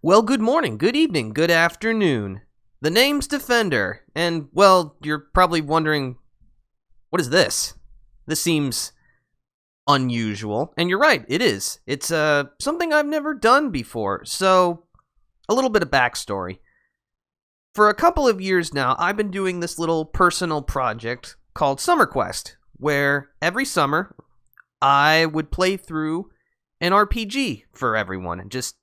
Well, good morning, good evening, good afternoon. The name's Defender, and, well, you're probably wondering, what is this? This seems unusual, and you're right, it is. It's something I've never done before, so a little bit of backstory. For a couple of years now, I've been doing this little personal project called SummerQuest, where every summer I would play through an RPG for everyone, and just,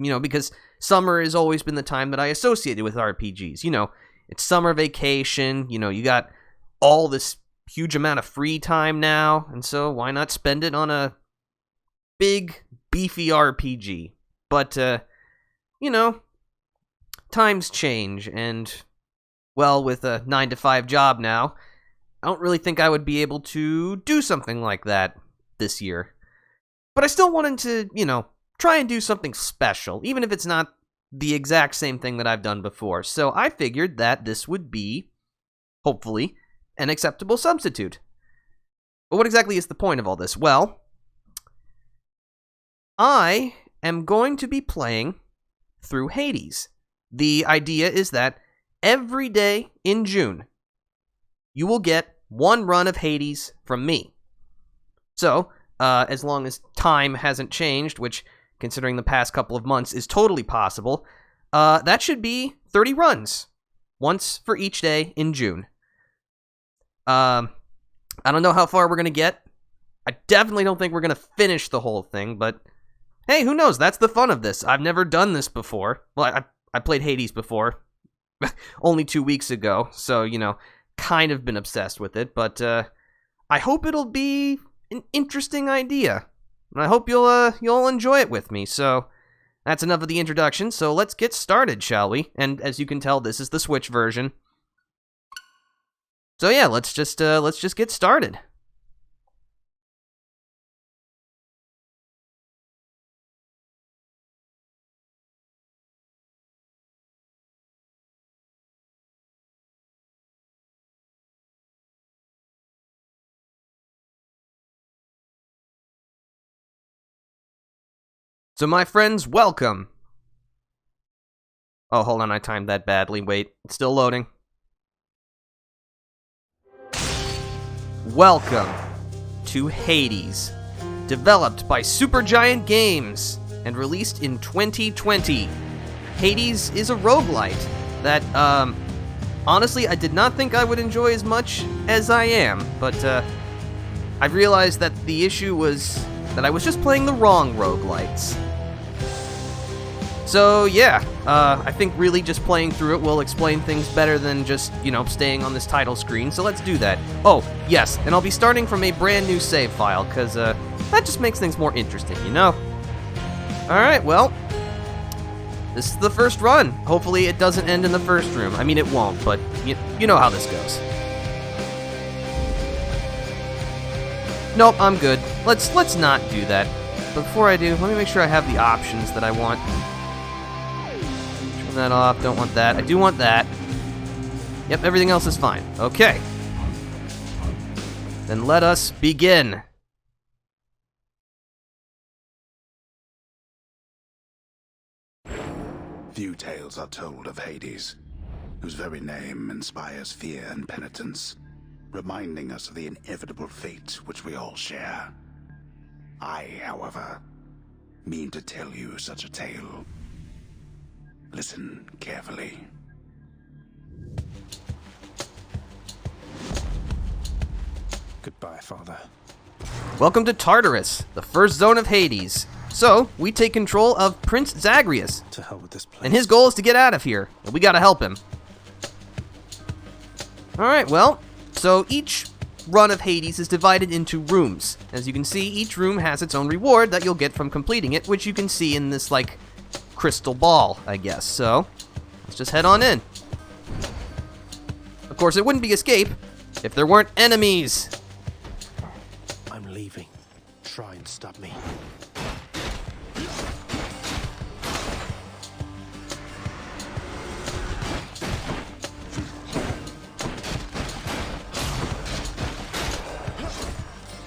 because summer has always been the time that I associated with RPGs. It's summer vacation, you got all this huge amount of free time now, and so why not spend it on a big, beefy RPG? But, times change, and, well, with a 9-to-5 job now, I don't really think I would be able to do something like that this year. But I still wanted to, try and do something special, even if it's not the exact same thing that I've done before. So I figured that this would be, hopefully, an acceptable substitute. But what exactly is the point of all this? Well, I am going to be playing through Hades. The idea is that every day in June, you will get one run of Hades from me. So, as long as time hasn't changed, which, considering the past couple of months, is totally possible, that should be 30 runs, once for each day in June. I don't know how far we're going to get. I definitely don't think we're going to finish the whole thing, but hey, who knows? That's the fun of this. I've never done this before. Well, I played Hades before, only 2 weeks ago, so, kind of been obsessed with it, but I hope it'll be an interesting idea. And I hope you'll enjoy it with me. So that's enough of the introduction. So let's get started, shall we? And as you can tell, this is the Switch version. So yeah, let's just get started. So my friends, welcome. Oh, hold on, I timed that badly. Wait, it's still loading. Welcome to Hades, developed by Supergiant Games and released in 2020. Hades is a roguelite that, honestly, I did not think I would enjoy as much as I am, but I've realized that the issue was that I was just playing the wrong roguelites. So yeah, I think really just playing through it will explain things better than just, staying on this title screen, so let's do that. Oh, yes, and I'll be starting from a brand new save file, because that just makes things more interesting, Alright, well, this is the first run. Hopefully it doesn't end in the first room. I mean, it won't, but you know how this goes. Nope, I'm good. Let's not do that. But before I do, let me make sure I have the options that I want. Turn that off, don't want that. I do want that. Yep, everything else is fine. Okay. Then let us begin. Few tales are told of Hades, whose very name inspires fear and penitence, reminding us of the inevitable fate which we all share. I, however, mean to tell you such a tale. Listen carefully. Goodbye, Father. Welcome to Tartarus, the first zone of Hades. So, we take control of Prince Zagreus, To hell with this place. and his goal is to get out of here, and we gotta help him. Alright, well, so each run of Hades is divided into rooms. As you can see, each room has its own reward that you'll get from completing it, which you can see in this, crystal ball, I guess. So, let's just head on in. Of course, it wouldn't be escape if there weren't enemies. I'm leaving. Try and stop me.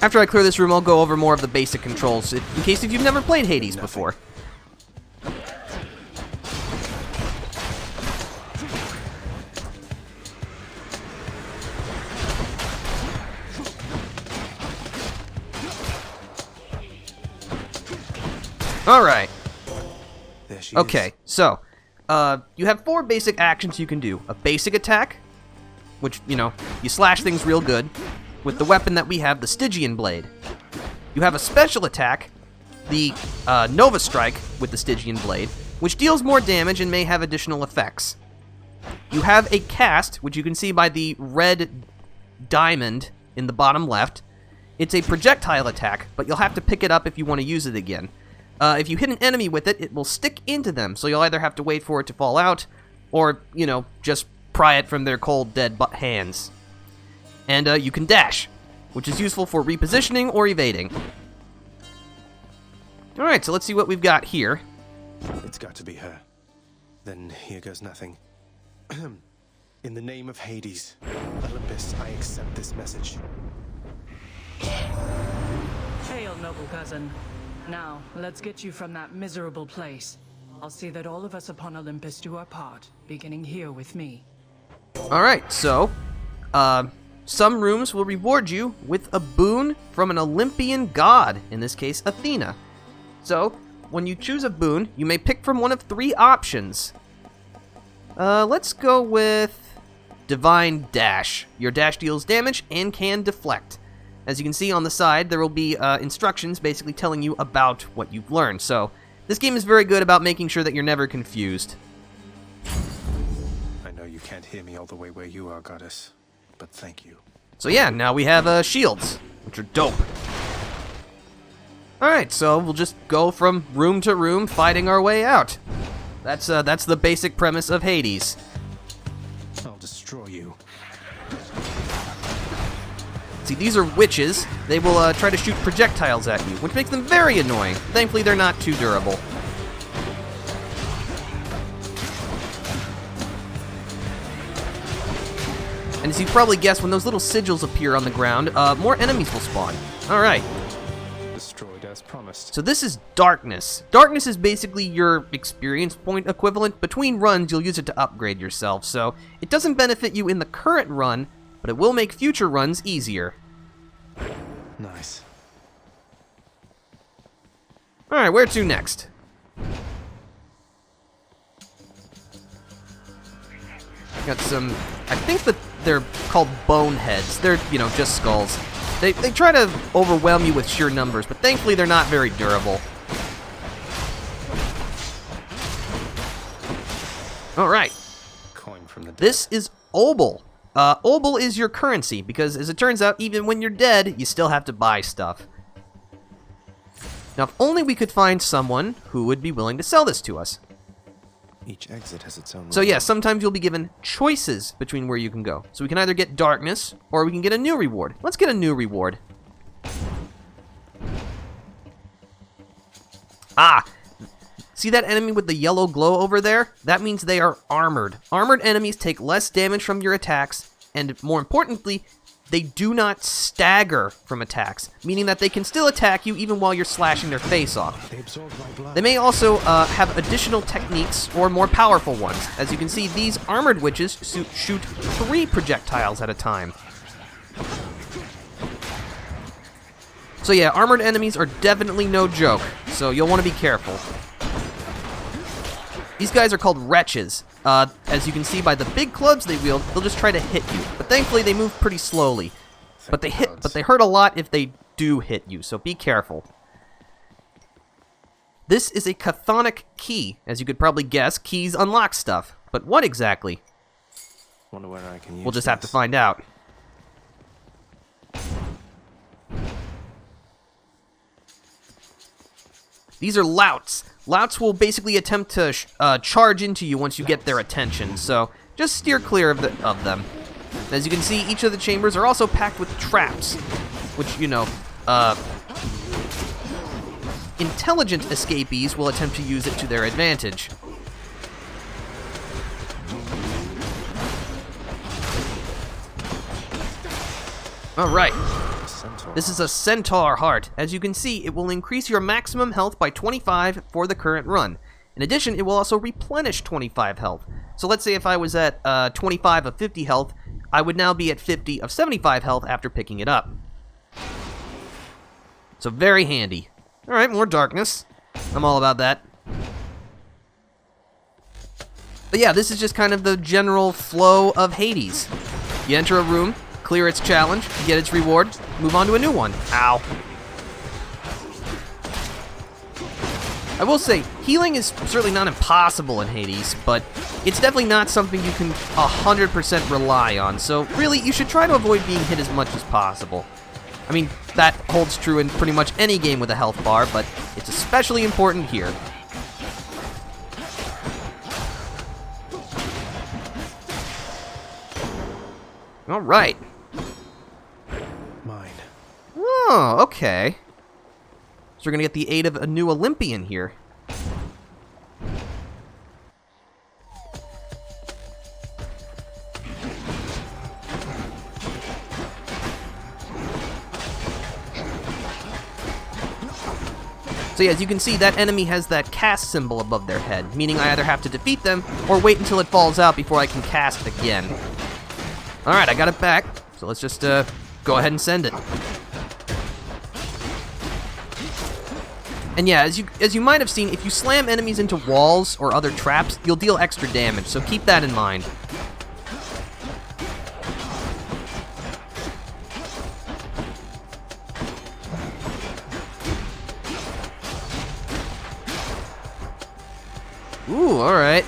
After I clear this room, I'll go over more of the basic controls, in case if you've never played Hades before. Alright. There she Okay, is. so, you have 4 basic actions you can do. A basic attack, which, you slash things real good, with the weapon that we have, the Stygian Blade. You have a special attack, the Nova Strike with the Stygian Blade, which deals more damage and may have additional effects. You have a cast, which you can see by the red diamond in the bottom left. It's a projectile attack, but you'll have to pick it up if you want to use it again. If you hit an enemy with it, it will stick into them, so you'll either have to wait for it to fall out, or, just pry it from their cold, dead hands. And you can dash, which is useful for repositioning or evading. Alright, so let's see what we've got here. It's got to be her. Then here goes nothing. In the name of Hades, Olympus, I accept this message. Hail, noble cousin. Now, let's get you from that miserable place. I'll see that all of us upon Olympus do our part, beginning here with me. Alright, so, some rooms will reward you with a boon from an Olympian god, in this case, Athena. So, when you choose a boon, you may pick from one of 3 options. Let's go with Divine Dash. Your dash deals damage and can deflect. As you can see on the side, there will be instructions basically telling you about what you've learned. So, this game is very good about making sure that you're never confused. I know you can't hear me all the way where you are, goddess, but thank you. So yeah, now we have shields, which are dope. Alright, so we'll just go from room to room, fighting our way out. That's the basic premise of Hades. I'll destroy you. See, these are witches. They will try to shoot projectiles at you, which makes them very annoying. Thankfully, they're not too durable. And as you probably guessed, when those little sigils appear on the ground, more enemies will spawn. Alright. Destroyed as promised. So this is Darkness. Darkness is basically your experience point equivalent. Between runs, you'll use it to upgrade yourself, so it doesn't benefit you in the current run, but it will make future runs easier. Nice. Alright, where to next? Got some... I think that they're called boneheads. They're, just skulls. They try to overwhelm you with sheer numbers, but thankfully they're not very durable. Alright. Coin from the dead. This is Obol. Obol is your currency, because as it turns out, even when you're dead, you still have to buy stuff. Now, if only we could find someone who would be willing to sell this to us. Each exit has its own. So yeah, sometimes you'll be given choices between where you can go. So we can either get Darkness, or we can get a new reward. Let's get a new reward. Ah! See that enemy with the yellow glow over there? That means they are armored. Armored enemies take less damage from your attacks, and more importantly, they do not stagger from attacks, meaning that they can still attack you even while you're slashing their face off. They absorb my blood. They may also have additional techniques or more powerful ones. As you can see, these armored witches shoot 3 projectiles at a time. So yeah, armored enemies are definitely no joke, so you'll want to be careful. These guys are called wretches. As you can see by the big clubs they wield, they'll just try to hit you. But thankfully they move pretty slowly. But they hurt a lot if they do hit you, so be careful. This is a chthonic key. As you could probably guess, keys unlock stuff. But what exactly? Wonder where I can use We'll just have to this. find out. These are louts. Louts will basically attempt to charge into you once you get their attention, so just steer clear of them. As you can see, each of the chambers are also packed with traps, which, intelligent escapees will attempt to use it to their advantage. Alright. Centaur. This is a Centaur Heart. As you can see, it will increase your maximum health by 25 for the current run. In addition, it will also replenish 25 health. So let's say if I was at 25 of 50 health, I would now be at 50 of 75 health after picking it up. So very handy. Alright, more Darkness. I'm all about that. But yeah, this is just kind of the general flow of Hades. You enter a room, clear its challenge, get its reward, move on to a new one. Ow. I will say, healing is certainly not impossible in Hades, but it's definitely not something you can 100% rely on, so really, you should try to avoid being hit as much as possible. I mean, that holds true in pretty much any game with a health bar, but it's especially important here. Alright. Mine. Oh, okay. So we're gonna get the aid of a new Olympian here. So yeah, as you can see, that enemy has that cast symbol above their head, meaning I either have to defeat them or wait until it falls out before I can cast again. Alright, I got it back, so let's just go ahead and send it. And yeah, as you might have seen, if you slam enemies into walls or other traps, you'll deal extra damage, so keep that in mind. Ooh, alright.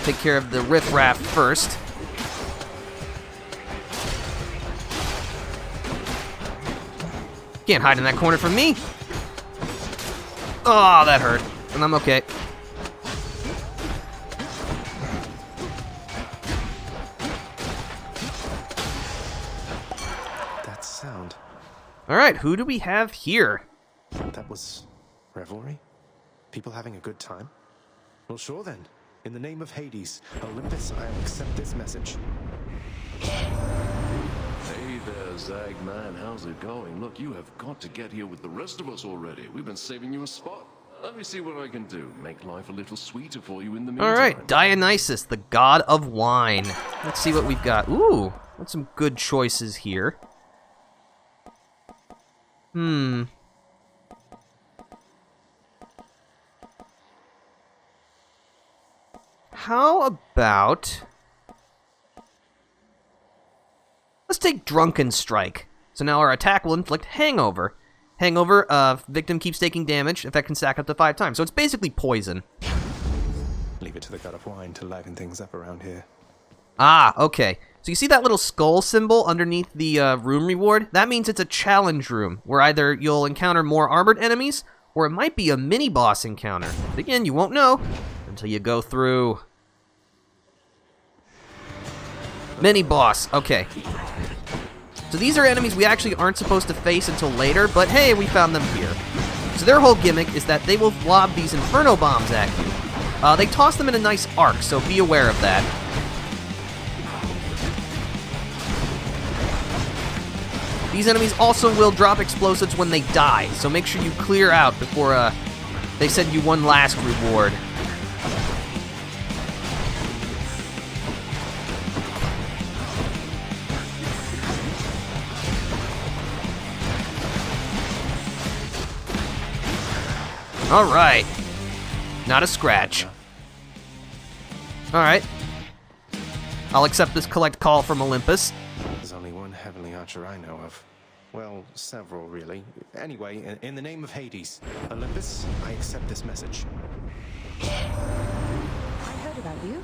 Take care of the riffraff first. Can't hide in that corner from me. Oh, that hurt. And I'm okay. That sound. Alright, who do we have here? That was revelry? People having a good time? Well, sure then. In the name of Hades, Olympus, I accept this message. Hey there, Zag man, how's it going? Look, you have got to get here with the rest of us already. We've been saving you a spot. Let me see what I can do. Make life a little sweeter for you in the meantime. Alright, Dionysus, the god of wine. Let's see what we've got. Ooh, that's some good choices here. How about... Let's take Drunken Strike. So now our attack will inflict Hangover. Hangover, victim keeps taking damage. Effect can stack up to 5 times. So it's basically poison. Leave it to the god of wine to liven things up around here. Ah, okay. So you see that little skull symbol underneath the room reward? That means it's a challenge room, where either you'll encounter more armored enemies, or it might be a mini-boss encounter. But again, you won't know until you go through. Mini-boss, okay. So these are enemies we actually aren't supposed to face until later, but hey, we found them here. So their whole gimmick is that they will lob these inferno bombs at you. They toss them in a nice arc, so be aware of that. These enemies also will drop explosives when they die, so make sure you clear out before they send you one last reward. Alright. Not a scratch. Alright. I'll accept this collect call from Olympus. There's only one heavenly archer I know of. Well, several, really. Anyway, in the name of Hades, Olympus, I accept this message. I heard about you.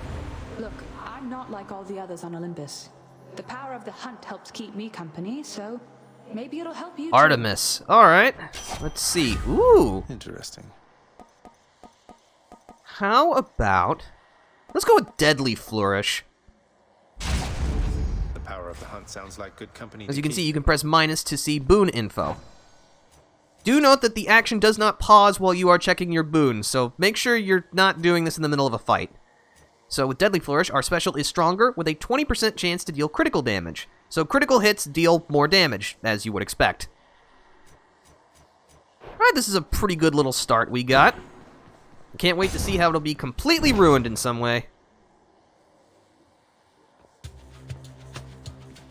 Look, I'm not like all the others on Olympus. The power of the hunt helps keep me company, so maybe it'll help you too. Artemis. Alright. Let's see. Ooh. Interesting. How about... Let's go with Deadly Flourish. The power of the hunt sounds like good company. As you can see, you can press minus to see boon info. Do note that the action does not pause while you are checking your boon, so make sure you're not doing this in the middle of a fight. So with Deadly Flourish, our special is stronger with a 20% chance to deal critical damage. So critical hits deal more damage, as you would expect. Alright, this is a pretty good little start we got. Can't wait to see how it'll be completely ruined in some way.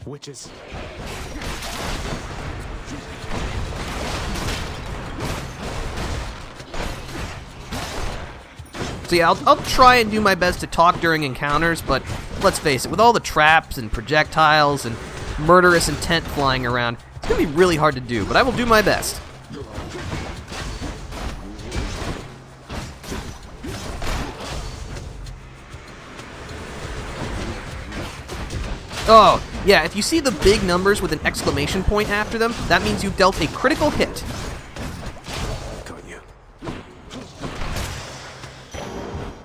Witches. So yeah, I'll try and do my best to talk during encounters, but let's face it, with all the traps and projectiles and murderous intent flying around, it's gonna be really hard to do, but I will do my best. Oh, yeah, if you see the big numbers with an exclamation point after them, that means you've dealt a critical hit. Got you.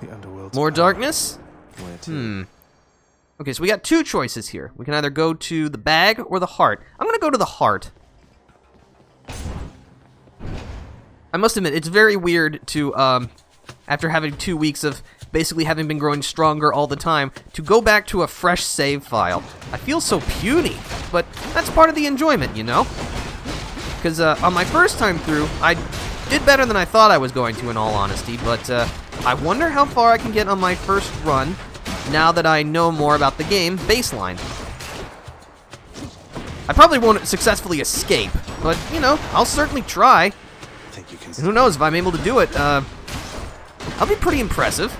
The Underworld. More darkness? Where to? Okay, so we got two choices here. We can either go to the bag or the heart. I'm gonna go to the heart. I must admit, it's very weird to, after having 2 weeks of basically having been growing stronger all the time, to go back to a fresh save file. I feel so puny, but that's part of the enjoyment, you know? Because on my first time through, I did better than I thought I was going to, in all honesty, but I wonder how far I can get on my first run now that I know more about the game baseline. I probably won't successfully escape, but, you know, I'll certainly try. I think you can. And who knows, if I'm able to do it, I'll be pretty impressive.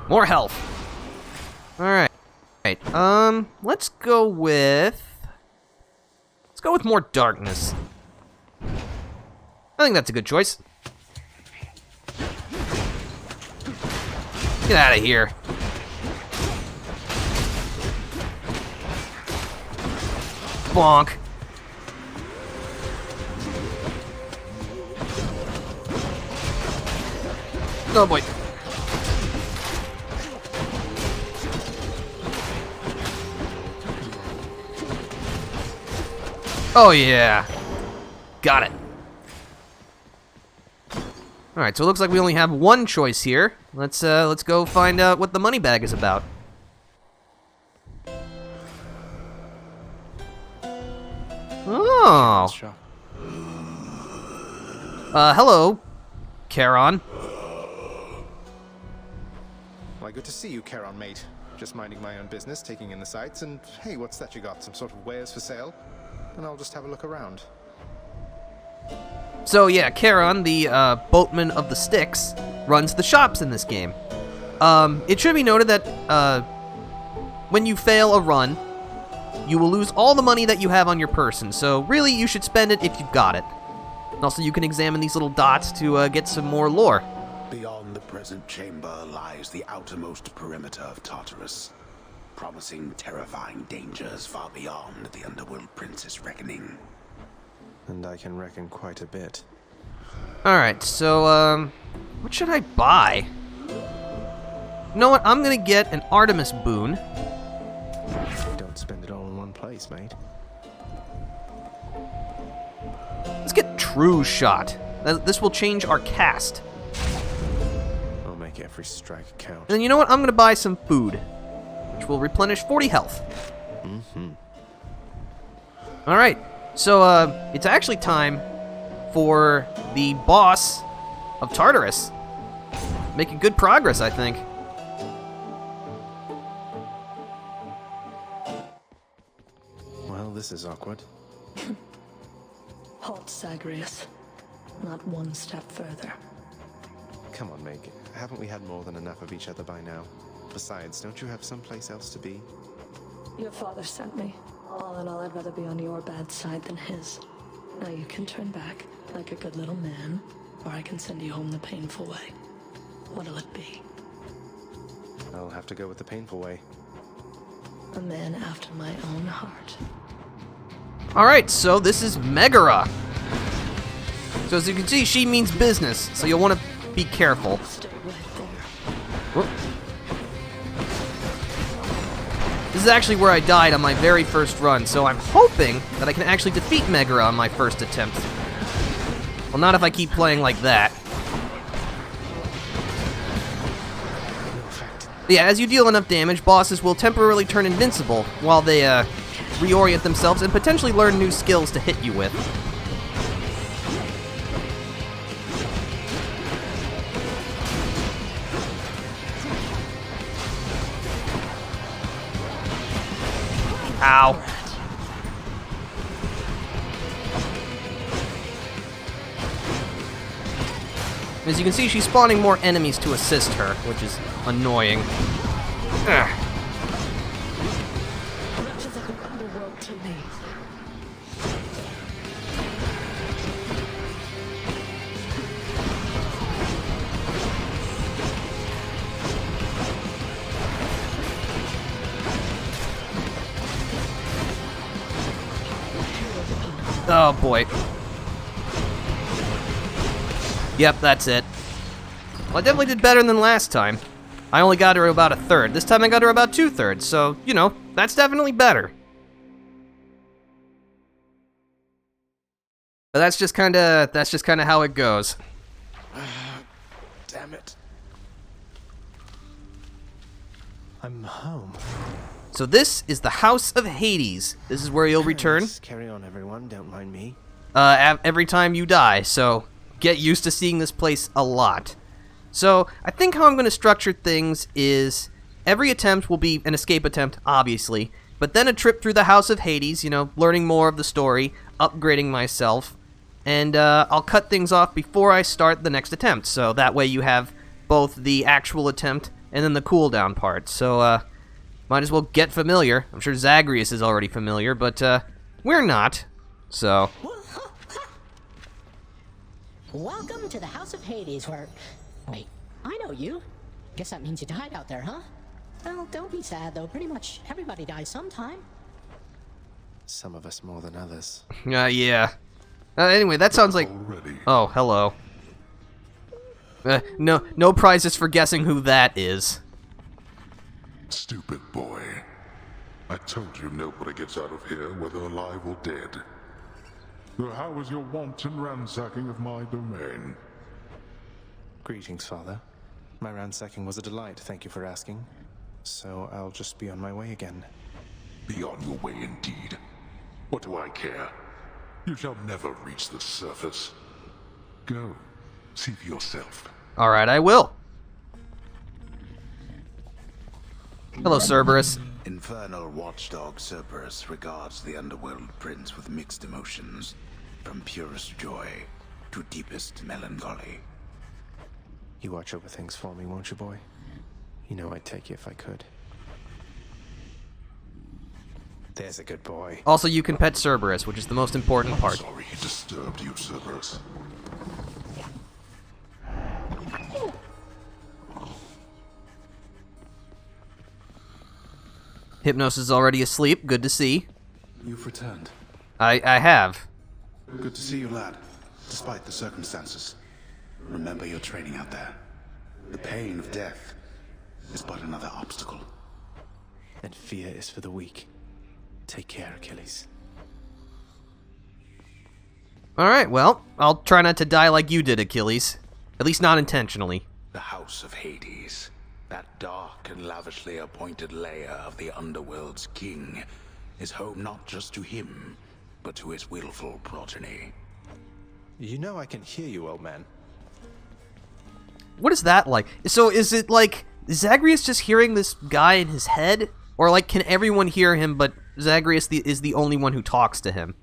More health. Alright. Let's go with more darkness. I think that's a good choice. Get out of here. Bonk. Oh boy. Oh yeah. Got it. Alright, so it looks like we only have one choice here. Let's go find out what the money bag is about. Oh. Hello, Charon. Why, good to see you, Charon, mate. Just minding my own business, taking in the sights, and hey, what's that you got? Some sort of wares for sale? And I'll just have a look around. So yeah, Charon, the boatman of the Styx, runs the shops in this game. It should be noted that when you fail a run, you will lose all the money that you have on your person, so really you should spend it if you've got it. And also you can examine these little dots to get some more lore. Beyond the present chamber lies the outermost perimeter of Tartarus, promising terrifying dangers far beyond the Underworld Prince's reckoning. And I can reckon quite a bit. Alright, so, what should I buy? You know what, I'm gonna get an Artemis boon. Don't spend it all in one place, mate. Let's get True Shot. This will change our cast. I'll make every strike count. And then you know what, I'm gonna buy some food, which will replenish 40 health. Alright, so, it's actually time for the boss of Tartarus. Making good progress, I think. Well, this is awkward. Halt, Zagreus. Not one step further. Come on, Meg. Haven't we had more than enough of each other by now? Besides, don't you have someplace else to be? Your father sent me. All in all, I'd rather be on your bad side than his. Now you can turn back, like a good little man, or I can send you home the painful way. What'll it be? I'll have to go with the painful way. A man after my own heart. Alright, so this is Megara. So as you can see, she means business, so you'll want to be careful. Stay right there. Whoop. This is actually where I died on my very first run, so I'm hoping that I can actually defeat Megara on my first attempt. Well, not if I keep playing like that. Yeah, as you deal enough damage, bosses will temporarily turn invincible while they reorient themselves and potentially learn new skills to hit you with. Ow. As you can see, she's spawning more enemies to assist her, which is annoying. Ugh. Represent Underworld to me. Oh boy. Yep, that's it. Well, I definitely did better than last time. I only got her about a third. This time I got her about 2/3, so, you know, that's definitely better. But that's just kinda how it goes. Damn it. I'm home. So this is the House of Hades. This is where you'll return Let's carry on, everyone. Don't mind me. every time you die, so get used to seeing this place a lot. So I think how I'm going to structure things is every attempt will be an escape attempt, obviously, but then a trip through the House of Hades, you know, learning more of the story, upgrading myself, and I'll cut things off before I start the next attempt, so that way you have both the actual attempt and then the cooldown part. So might as well get familiar. I'm sure Zagreus is already familiar, but we're not, so... Welcome to the House of Hades, where... Wait, I know you. Guess that means you died out there, huh? Well, don't be sad, though. Pretty much everybody dies sometime. Some of us more than others. Yeah. Anyway, that sounds like... Oh, hello. No prizes for guessing who that is. Stupid boy. I told you nobody gets out of here, whether alive or dead. So how was your wanton ransacking of my domain? Greetings, Father. My ransacking was a delight, thank you for asking. So I'll just be on my way again. Be on your way indeed. What do I care? You shall never reach the surface. Go, see for yourself. Alright, I will. Hello, Cerberus. Infernal watchdog Cerberus regards the Underworld prince with mixed emotions, from purest joy to deepest melancholy. You watch over things for me, won't you, boy? You know I'd take you if I could. There's a good boy. Also, you can pet Cerberus, which is the most important part. Sorry he disturbed you, Cerberus. Hypnos is already asleep. Good to see. You've returned. I have. Good to see you, lad, despite the circumstances. Remember your training out there. The pain of death is but another obstacle. And fear is for the weak. Take care, Achilles. Alright, well, I'll try not to die like you did, Achilles. At least not intentionally. The House of Hades, that dark and lavishly appointed lair of the Underworld's king, is home not just to him, but to his willful progeny. You know I can hear you, old man. What is that like? So is it like Zagreus just hearing this guy in his head? Or like can everyone hear him but Zagreus is the only one who talks to him?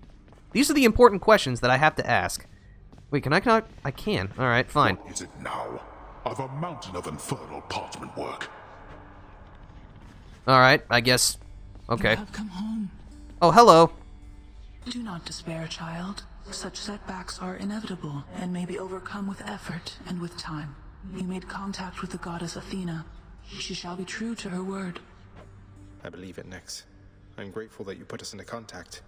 These are the important questions that I have to ask. Wait, can I not? I can. Alright, fine. What is it now? I've a mountain of infernal parchment work. Alright, I guess. Okay. You have come home. Oh, hello. Do not despair, child. Such setbacks are inevitable and may be overcome with effort and with time. You made contact with the goddess Athena. She shall be true to her word. I believe it, Nyx. I'm grateful that you put us into contact.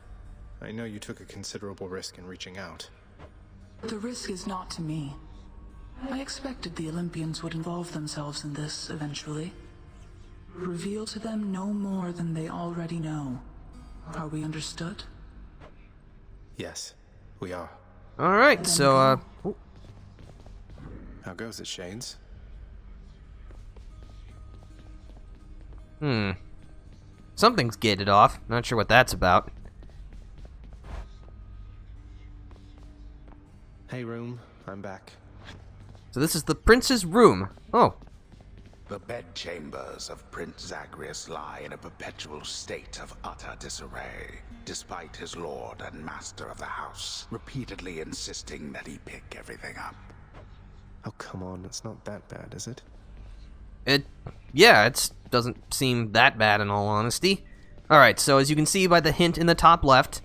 I know you took a considerable risk in reaching out. The risk is not to me. I expected the Olympians would involve themselves in this eventually. Reveal to them no more than they already know. Are we understood? Yes, we are. Alright, so, ooh. How goes it, Shades? Something's gated off. Not sure what that's about. Hey, room. I'm back. So this is the prince's room. Oh. The bedchambers of Prince Zagreus lie in a perpetual state of utter disarray, despite his lord and master of the house repeatedly insisting that he pick everything up. Oh, come on, it's not that bad, is it? It doesn't seem that bad in all honesty. Alright, so as you can see by the hint in the top left,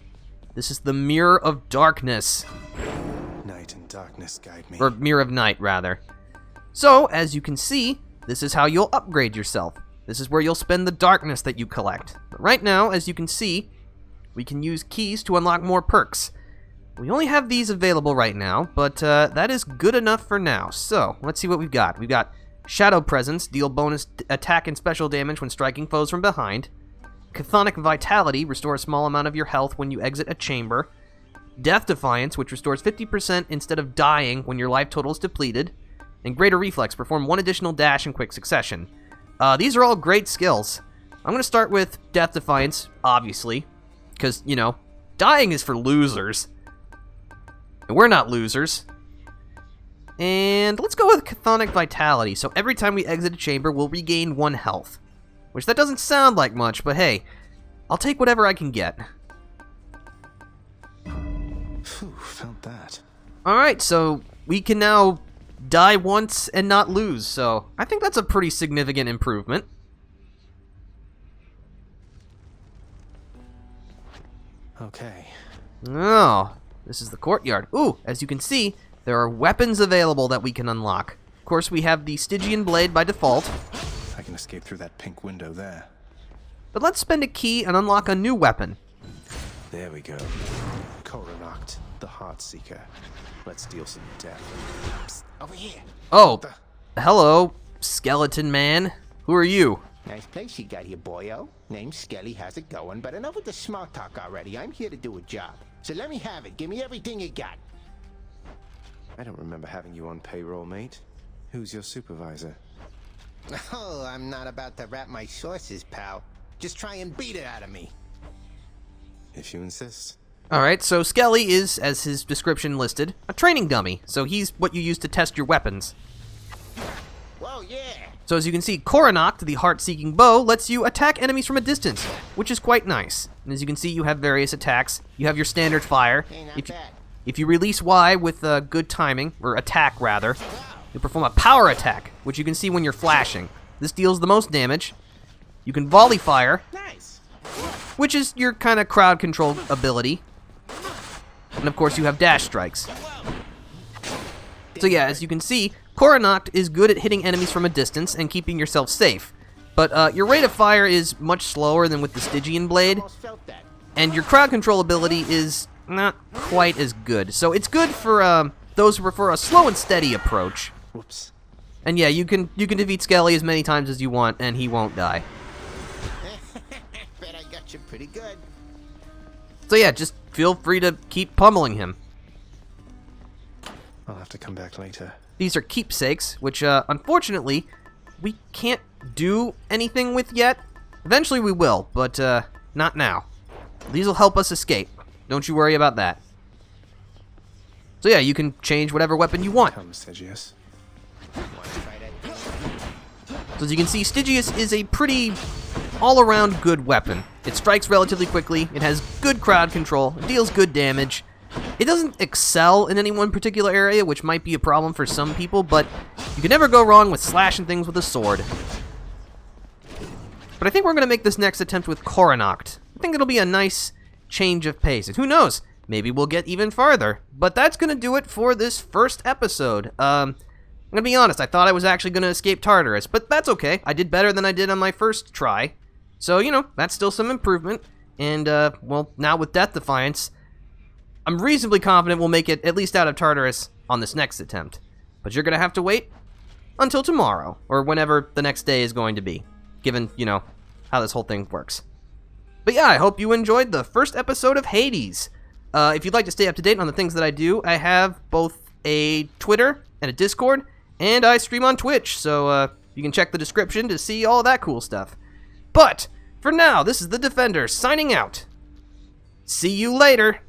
this is the Mirror of Darkness. Night and darkness guide me. Or Mirror of Night, rather. So, as you can see, this is how you'll upgrade yourself. This is where you'll spend the darkness that you collect. But right now, as you can see, we can use keys to unlock more perks. We only have these available right now, but that is good enough for now. So, let's see what we've got. We've got Shadow Presence, deal bonus attack and special damage when striking foes from behind. Chthonic Vitality, restore a small amount of your health when you exit a chamber. Death Defiance, which restores 50% instead of dying when your life total is depleted. And Greater Reflex, perform one additional dash in quick succession. These are all great skills. I'm going to start with Death Defiance, obviously, because, you know, dying is for losers. And we're not losers. And let's go with Chthonic Vitality. So every time we exit a chamber, we'll regain 1 health. Which that doesn't sound like much, but hey, I'll take whatever I can get. Phew, felt that. Alright, so we can now die once and not lose, so I think that's a pretty significant improvement. Okay. Oh, this is the courtyard. Ooh, as you can see, there are weapons available that we can unlock. Of course, we have the Stygian Blade by default. I can escape through that pink window there. But let's spend a key and unlock a new weapon. There we go. Coronact, the Heartseeker. Let's deal some death. Psst, over here. Oh, hello, skeleton man. Who are you? Nice place you got here, boyo. Name's Skelly, how's it going? But enough with the small talk already. I'm here to do a job. So let me have it. Give me everything you got. I don't remember having you on payroll, mate. Who's your supervisor? Oh, I'm not about to wrap my sources, pal. Just try and beat it out of me. If you insist. Alright, so Skelly is, as his description listed, a training dummy. So he's what you use to test your weapons. Whoa, yeah. So as you can see, Coronact, the heart-seeking bow, lets you attack enemies from a distance, which is quite nice. And as you can see, you have various attacks. You have your standard fire. Hey, not bad. If you release Y with good timing, or attack rather, you perform a power attack, which you can see when you're flashing. This deals the most damage. You can volley fire, Nice. which is your kind of crowd control ability. And of course you have dash strikes. So yeah, as you can see, Coronact is good at hitting enemies from a distance and keeping yourself safe. But your rate of fire is much slower than with the Stygian Blade, Almost felt that. and your crowd control ability is not quite as good. So it's good for those who prefer a slow and steady approach. Whoops. And yeah, you can defeat Skelly as many times as you want, and he won't die. Bet I got you pretty good. So yeah, just feel free to keep pummeling him. I'll have to come back later. These are keepsakes, which unfortunately we can't do anything with yet. Eventually we will, but not now. These will help us escape. Don't you worry about that. So yeah, you can change whatever weapon you want. Come, Stygius. Want to try that? So as you can see, Stygius is a pretty all-around good weapon. It strikes relatively quickly, it has good crowd control, it deals good damage. It doesn't excel in any one particular area, which might be a problem for some people, but you can never go wrong with slashing things with a sword. But I think we're going to make this next attempt with Coronact. I think it'll be a nice change of pace, and who knows, maybe we'll get even farther. But that's going to do it for this first episode. I'm going to be honest, I thought I was actually going to escape Tartarus, but that's okay. I did better than I did on my first try. So, you know, that's still some improvement. And, well, now with Death Defiance, I'm reasonably confident we'll make it at least out of Tartarus on this next attempt. But you're going to have to wait until tomorrow, or whenever the next day is going to be, given, you know, how this whole thing works. But yeah, I hope you enjoyed the first episode of Hades. If you'd like to stay up to date on the things that I do, I have both a Twitter and a Discord, and I stream on Twitch, so you can check the description to see all that cool stuff. But for now, this is the Defender signing out. See you later.